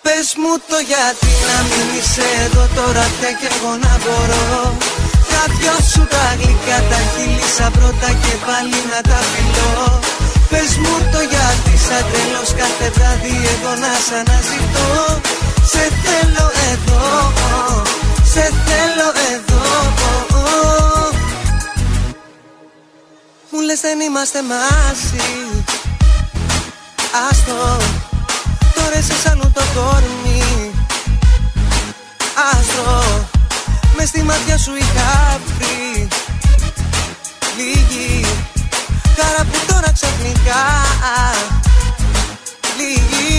Πες μου το γιατί να μην είσαι εδώ τώρα πια κι εγώ να μπορώ τα δυο σου τα γλυκά τα χείλησα πρώτα και πάλι να τα φιλώ. Πες μου το γιατί σαν τρελός κάθε βράδυ εγώ να σ' αναζητώ. Σε θέλω εδώ, σε θέλω εδώ. Μου λες δεν είμαστε μαζί, άστο, τώρα είσαι αλλού το κορμί. Άστρο, μες στη μάτια σου είχα βρει λίγη χαρά που τώρα ξαφνικά λίγη.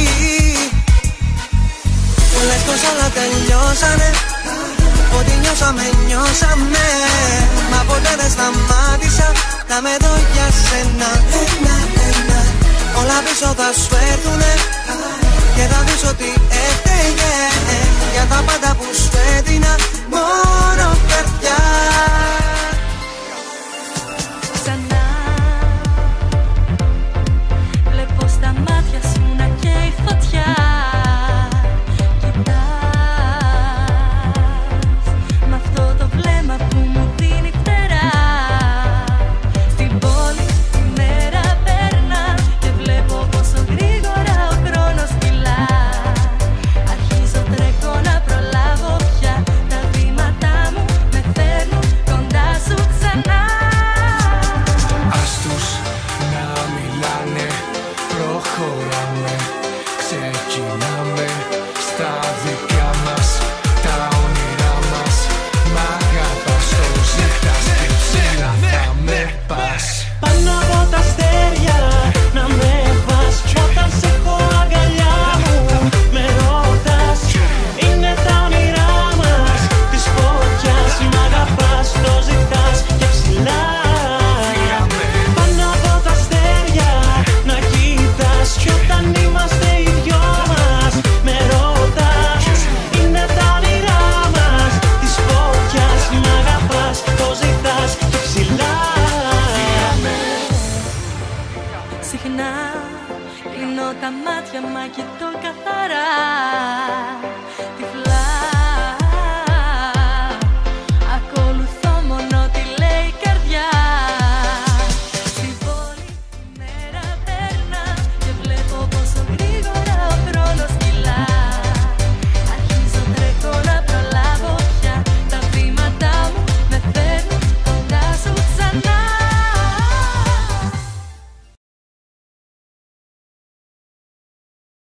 Μου λες πως όλα τελειώσανε, ότι νιώσαμε νιώσαμε, μα ποτέ δεν σταμάτησα να με δω για σένα. Όλα πίσω θα σου έρθουνε και θα δεις ότι έφταιγε για τα πάντα που σου έδινα μόνο καρδιά. Ξανά βλέπω στα μάτια σου να καίει φωτιά. Κοιτάς με αυτό το βλέμμα που μου δίνει φτερά. Στην πόλη η μέρα περνά και βλέπω πόσο γρήγορα ο χρόνος κυλά. Αρχίζω τρέχω να προλάβω πια, τα βήματά μου με φέρνουν κοντά σου ξανά. Ας τους να μιλάνε, προχωράμε, ξεκινάμε στα δικά μας, τα όνειρά μας. Μ' αγαπάς, το ζητάς και ψηλά θα με πας. Πάνω από τα αστέρια να με πας. Όταν σε έχω αγκαλιά μου με ρωτάς. Είναι τα όνειρά μας της φωτιάς. Μ' αγαπάς, το ζητάς και ψηλά. Πάνω από τα αστέρια να κοιτάς. Κι όταν είμαστε οι δυο μας με ρωτάς. Είναι τα όνειρά μας της φωτιάς. Μ' αγαπάς, το ζητάς και ψηλά. Συχνά κλείνω τα μάτια μα κοιτώ καθαρά.